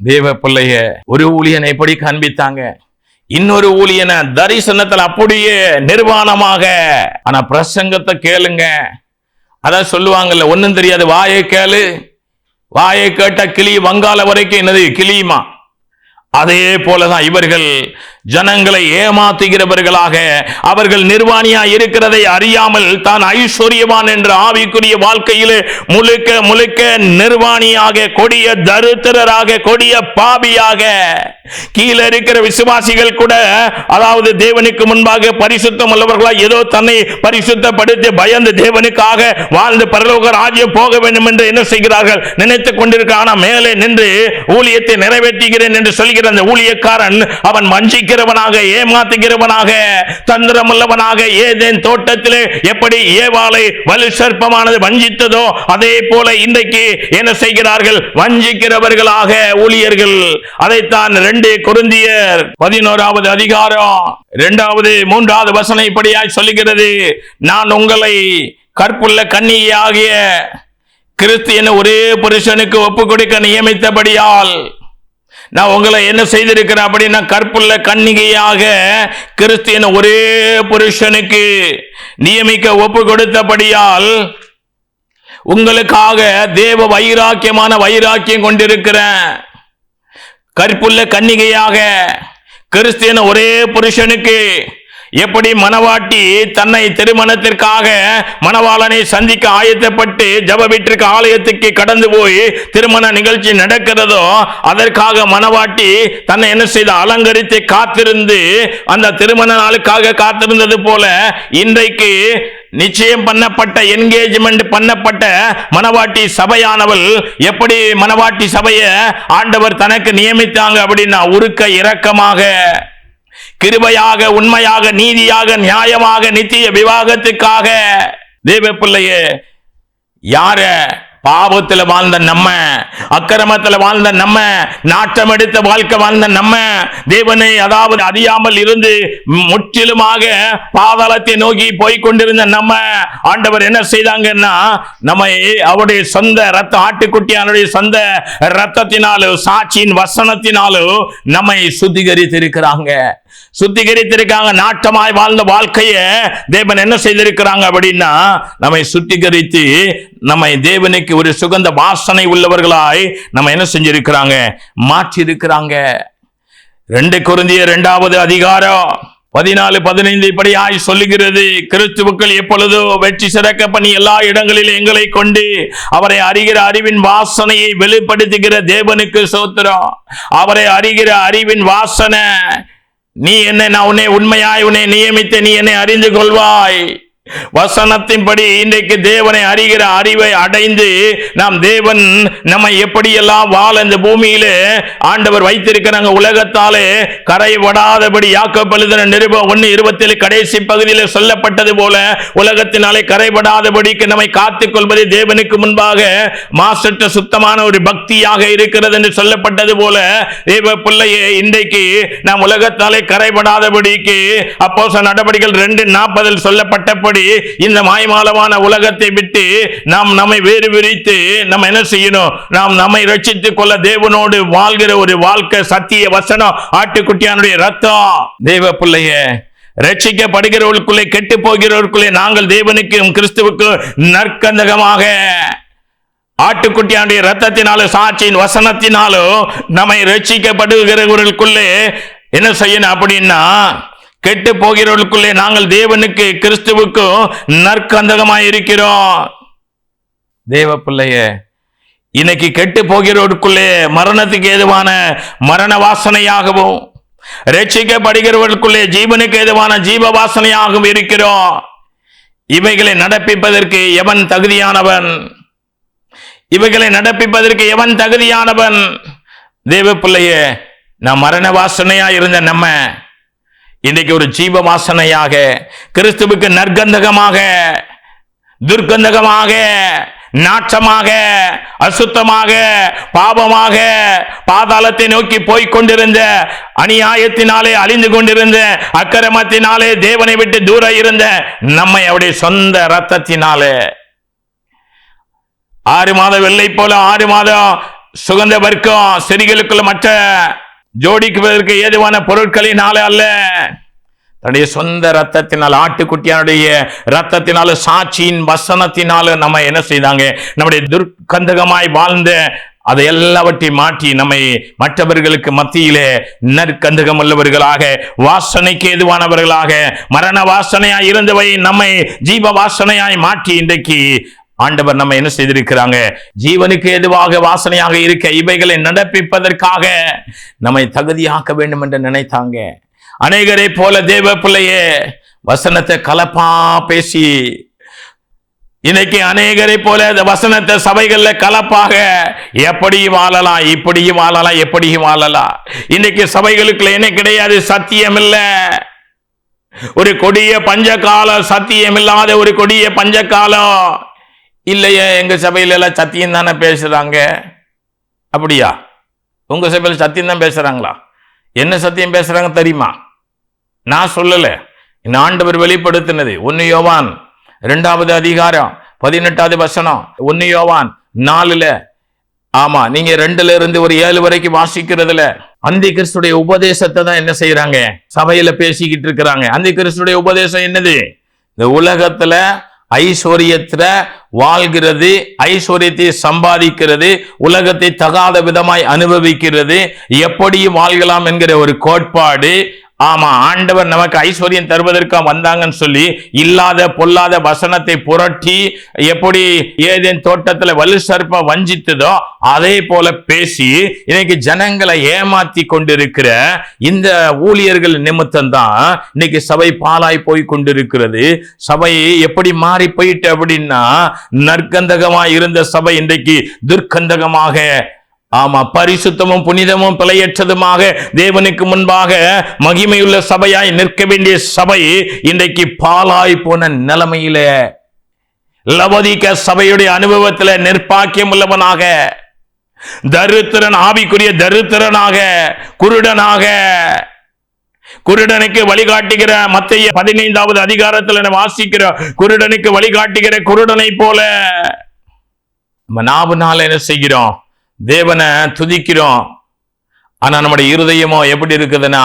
தேவ பிள்ளைய ஒரு ஊழியனை எப்படி காண்பித்தாங்க, இன்னொரு ஊழியனை தரிசனத்தில் அப்படியே நிர்வாணமாக. ஆனா பிரசங்கத்தை கேளுங்க. அதான் சொல்லுவாங்கல்ல, ஒன்னும் தெரியாது வாயை கேளு, வாயை கேட்ட கிளி வங்காள வரைக்கும் என்னது கிளியுமா. அதே போலதான் இவர்கள் ஜனங்களை ஏமாத்துகிறவர்களாக, அவர்கள் நிர்வாணியா இருக்கிறதை அறியாமல் தான் ஐஸ்வர்யவான் என்ற ஆவிக்குரிய வாழ்க்கையிலே முழுக்க முழுக்க நிர்வாணியாக, கொடிய தரித்திரராக, கொடிய பாவியாக, கீழே இருக்கிற விசுவாசிகள் கூட, அதாவது தேவனுக்கு முன்பாக பரிசுத்தம் உள்ளவர்களாக ஏதோ தன்னை பரிசுத்தப்படுத்தி பயந்து தேவனுக்காக வாழ்ந்து பரலோக ராஜ்யம் போக வேண்டும் என்று என்ன செய்கிறார்கள், நினைத்துக் கொண்டிருக்க. ஆனா மேலே நின்று ஊழியத்தை நிறைவேற்றுகிறேன் என்று சொல்கிற அந்த ஊழியக்காரன் அவன் வஞ்சிக்கிறவனாக, ஏமாத்துகிறவனாக, தந்திரமுள்ளவனாக, ஏதேன் தோட்டத்திலே எப்படி ஏவாளை வலு சர்ப்பமானது வஞ்சித்ததோ அதே போல இன்றைக்கு என்ன செய்கிறார்கள், வஞ்சிக்கிறவர்களாக ஊழியர்கள். அதைத்தான் 2 கொரிந்தியர் 11வது அதிகாரம் 2-3 வசனம் இப்படியாய் சொல்லுகிறது. நான் உங்களை கற்புள்ள கன்னிகையாகிய கிறிஸ்து என ஒரே புருஷனுக்கு ஒப்பு கொடுக்க நியமித்தபடியால் நான் உங்களை என்ன செய்திருக்கிறேன் அப்படின்னா, கற்புள்ள கன்னிகையாக கிறிஸ்து என ஒரே புருஷனுக்கு நியமிக்க ஒப்பு கொடுத்தபடியால் உங்களுக்காக தேவ வைராக்கியம் கொண்டிருக்கிறேன். கற்புள்ள கன்னிகையாக கிறிஸ்து என ஒரே புருஷனுக்கு எப்படி மணவாட்டி தன்னை திருமணத்திற்காக மணவாளனை சந்திக்க ஆயத்தப்பட்டு ஜெப வீட்டிற்கு ஆலயத்துக்கு கடந்து போய் திருமண நிகழ்ச்சி நடக்கிறதோ அதற்காக மணவாட்டி தன்னை என்ன செய்த அலங்கரித்து காத்திருந்து அந்த திருமண நாளுக்காக காத்திருந்தது போல இன்றைக்கு நிச்சயம் பண்ணப்பட்ட, என்கேஜ்மெண்ட் பண்ணப்பட்ட மணவாட்டி சபையானவள் எப்படி மணவாட்டி சபையை ஆண்டவர் தனக்கு நியமித்தாங்க அப்படின்னா, உருக்க இரக்கமாக, கிருபையாக, உண்மையாக, நீதியாக, நியாயமாக, நித்திய விவாகத்துக்காக. தேவ பிள்ளையே, யார பாவத்தில் வாழ்ந்த நம்ம, அக்கிரமத்தில் வாழ்ந்த நம்ம, நாட்டம் எடுத்த வாழ்க்கை வாழ்ந்த நம்ம, தேவனை அதாவது அறியாமல் இருந்து முற்றிலுமாக பாதாளத்தை நோக்கி போய்கொண்டிருந்த நம்ம, ஆண்டவர் என்ன செய்தாங்கன்னா, நம்மை அவருடைய சொந்த ரத்த ஆட்டுக்குட்டியானுடைய சொந்த ரத்தத்தினாலும் சாட்சியின் வசனத்தினாலும் நம்மை சுத்திகரித்திருக்கிறாங்க. நாட்டமாய் வாழ்ந்த வாழ்க்கையை தேவன் என்ன செய்திருக்கிறாங்க அப்படின்னா, நம்மை சுத்திகரித்து நம்மை தேவனுக்கு ஒரு சுகந்த வாசனை உள்ளவர்களாய் நம்ம என்ன செஞ்சிருக்கிறாங்க, மாற்றி இருக்கிறாங்க. 2 கொரிந்தியர் 2வது அதிகாரம் 14-15 இப்படியாய் சொல்லுகிறது. கிறிஸ்துவுக்குள் எப்பொழுதோ வெற்றி சிறக்க பண்ணி எல்லா இடங்களிலும் எங்களை கொண்டு அவரை அறிகிற அறிவின் வாசனையை வெளிப்படுத்துகிற தேவனுக்கு ஸ்தோத்திரம். அவரை அறிகிற அறிவின் வாசனை, நீ என்ன, நான் உன்னை உண்மையாய் உன்னை நியமித்து நீ என்னை அறிந்து கொள்வாய். வசனத்தின்படி இன்றைக்கு தேவனை அறிகிற அறிவை அடைந்து நாம் தேவன் நம்மை எப்படியெல்லாம் வாழ இந்த பூமியிலே ஆண்டவர் வைத்திருக்கிறாங்க. உலகத்தாலே கரைபடாதபடி யாக்கோபு எழுதின நிருபம் 1:27 கடைசி பகுதியில் சொல்லப்பட்டது போல உலகத்தினாலே கரைபடாதபடிக்கு நம்மை காத்துக் கொள்வது தேவனுக்கு முன்பாக மாசற்ற சுத்தமான ஒரு பக்தியாக இருக்கிறது என்று சொல்லப்பட்டது போல, தேவ பிள்ளையே, இன்றைக்கு நாம் உலகத்தாலே கரைபடாதபடிக்கு அப்போஸ்தலர் நடபடிகள் 2:40 சொல்லப்பட்டபடி இந்த மாய்மாலமான உலகத்தை விட்டு நாம் நம்மை வேறு விரித்து நம்ம என்ன செய்யணும், நாம் நம்மை ரட்சித்துக் கொள்ள தேவனோடு வாழ்கிற ஒரு வாழ்க்கை, சத்திய வசனம், ஆட்டுக்குட்டியானுடைய ரத்தம். தேவ பிள்ளையே, ரட்சிக்கப்படுகிறவர்களுக்குள்ளே கெட்டு போகிறவர்களுக்குள்ளே நாங்கள் தேவனுக்கும் கிறிஸ்துவுக்கும் நற்கந்தகமாக ஆட்டுக்குட்டியானுடைய ரத்தத்தினாலும் சாட்சியின் வசனத்தினாலும் நம்மை ரட்சிக்கப்படுகிறவர்களுக்குள்ளே என்ன செய்யணும் அப்படின்னா, கெட்டு போகிறவர்களுக்குள்ளே நாங்கள் தேவனுக்கு கிறிஸ்துவுக்கும் நற்கந்தகமாய் இருக்கிறோம். தேவ பிள்ளையே, இன்னைக்கு கெட்டு போகிறவர்களுக்குள்ளே மரணத்துக்கு ஏதுவான மரண வாசனையாகவும் ரட்சிக்கப்படுகிறவர்களுக்குள்ளே ஜீவனுக்கு ஏதுவான ஜீவ வாசனையாகவும் இருக்கிறோம். இவைகளை நடப்பிப்பதற்கு எவன் தகுதியானவன்? இவைகளை நடப்பிப்பதற்கு எவன் தகுதியானவன்? தேவ பிள்ளையே, நான் மரண வாசனையா இருந்த நம்ம இன்றைக்கு ஒரு ஜீவ வாசனையாக, கிறிஸ்துவுக்கு நற்கந்தகமாக, துர்கந்தகமாக, நாற்றமாக, அசுத்தமாக, பாவமாக, பாதாளத்தை நோக்கி போய்கொண்டிருந்த, அநியாயத்தினாலே அழிந்து கொண்டிருந்த, அக்கிரமத்தினாலே தேவனை விட்டு தூரம் இருந்த நம்மை அவருடைய சொந்த இரத்தத்தினாலே 6 மாத வெள்ளை போல 6 மாதம் சுகந்த வர்க்கம் செடிகளுக்குள்ள மற்ற ஜோடிக்குவதற்கு ஏதுவான பொருட்களினால அல்ல, தன்னுடைய சொந்த ரத்தத்தினால், ஆட்டுக்குட்டியானுடைய ரத்தத்தினால, சாட்சியின் வசனத்தினால நம்ம என்ன செய்தாங்க, நம்முடைய துர்க்கந்தகமாய் வாழ்ந்த அதை எல்லாவற்றையும் மாற்றி நம்மை மற்றவர்களுக்கு மத்தியிலே நற்கந்தகம் உள்ளவர்களாக, வாசனைக்கு ஏதுவானவர்களாக, மரண வாசனையாய் இருந்தவை நம்மை ஜீவ வாசனையாய் மாற்றி இன்றைக்கு ஆண்டவர் நம்ம என்ன செய்திருக்கிறாங்க, ஜீவனுக்கு ஏதுவாக வாசனையாக இருக்க இவைகளை நடப்பிப்பதற்காக நம்மை தகுதியாக்க வேண்டும் என்று நினைத்தாங்க. அநேகரை போல தேவ பிள்ளையே வசனத்தை கலப்பா பேசி இன்னைக்கு அநேகரை போல இந்த வசனத்தை சபைகள்ல கலப்பாக எப்படி வாழலாம், இப்படியும் வாழலாம், எப்படியும் வாழலாம். இன்னைக்கு சபைகளுக்குள்ள என்ன கிடையாது, சத்தியம் இல்ல. ஒரு கொடிய பஞ்ச காலம், சத்தியம் இல்லாத ஒரு கொடிய பஞ்ச காலம் இல்லையே. எங்க சபையில எல்லாம் சத்தியம் தானே பேசுறாங்க. அப்படியா? உங்க சபையில சத்தியம் தான் பேசுறாங்களா? என்ன சத்தியம் பேசுறாங்க தெரியுமா? நான் சொல்லல, இந்த ஆண்டவர் வெளிப்படுத்தினது. 1 யோவான் 2வது அதிகாரம் 18வது வசனம், 1 யோவான் 4. ஆமா, நீங்க 2ல இருந்து ஒரு 7 வரைக்கும் வாசிக்கிறதுல அந்தி கிறிஸ்துடைய உபதேசத்தை தான் என்ன செய்யறாங்க, சபையில பேசிக்கிட்டு இருக்கிறாங்க. அந்தி கிறிஸ்துடைய உபதேசம் என்னது? இந்த உலகத்துல ஐஸ்வர்யத்துல வாழ்கிறது, ஐஸ்வர்யத்தை சம்பாதிக்கிறது, உலகத்தை தகாத விதமாய் அனுபவிக்கிறது, எப்படி வாழ்கலாம் என்கிற ஒரு கோட்பாடு. ஆமா, ஆண்டவர் நமக்கு ஐஸ்வர்யம் தருவதற்காக வந்தாங்கன்னு சொல்லி இல்லாத பொல்லாத வசனத்தை புரட்டி, எப்படி ஏதேன் தோட்டத்துல வலு சர்ப்ப வஞ்சித்ததோ அதே போல பேசி இன்னைக்கு ஜனங்களை ஏமாத்தி கொண்டிருக்கிற இந்த ஊழியர்கள் நிமித்தம் தான் இன்னைக்கு சபை பாலாய் போய் கொண்டிருக்கிறது. சபை எப்படி மாறி போயிட்டு அப்படின்னா, நற்கந்தகமாய் இருந்த சபை இன்றைக்கு துர்க்கந்தகமாக, ஆமா, பரிசுத்தமும் புனிதமும் பிழையற்றதுமாக தேவனுக்கு முன்பாக மகிமையுள்ள சபையாய் நிற்க வேண்டிய சபை இன்றைக்கு பாலாய் போன நிலைமையில, லவோதிக்கேயா சபையுடைய அனுபவத்தில் நிர்பாக்கியம் உள்ளவனாக, தரித்திரன், ஆவிக்குரிய தரித்திரனாக, குருடனாக, குருடனுக்கு வழிகாட்டுகிற மத்தேயு 15வது அதிகாரத்தில் வாசிக்கிற குருடனுக்கு வழிகாட்டுகிற குருடனை போல நம்ம நாவுனால என்ன செய்கிறோம், தேவனை துதிக்கிறோம். ஆனா நம்முடைய இருதயமோ எப்படி இருக்குதுன்னா,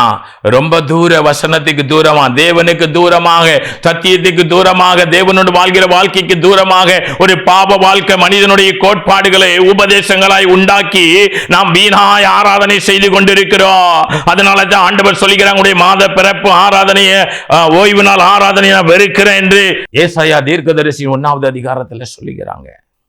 ரொம்ப தூர வசனத்துக்கு தூரமா, தேவனுக்கு தூரமாக, சத்தியத்துக்கு தூரமாக, தேவனோடு வாழ்கிற வாழ்க்கைக்கு தூரமாக ஒரு பாப வாழ்க்கை, மனிதனுடைய கோட்பாடுகளை உபதேசங்களாய் உண்டாக்கி நாம் வீணாய் ஆராதனை செய்து கொண்டிருக்கிறோம். அதனால தான் ஆண்டவர் சொல்லுகிறாங்க, உடைய மாத பிறப்பு ஆராதனைய, ஓய்வு நாள் ஆராதனையை நான் வெறுக்கிறேன் என்று ஏசாயா தீர்க்கதரிசி 1வது அதிகாரத்தில் சொல்லுகிறாங்க.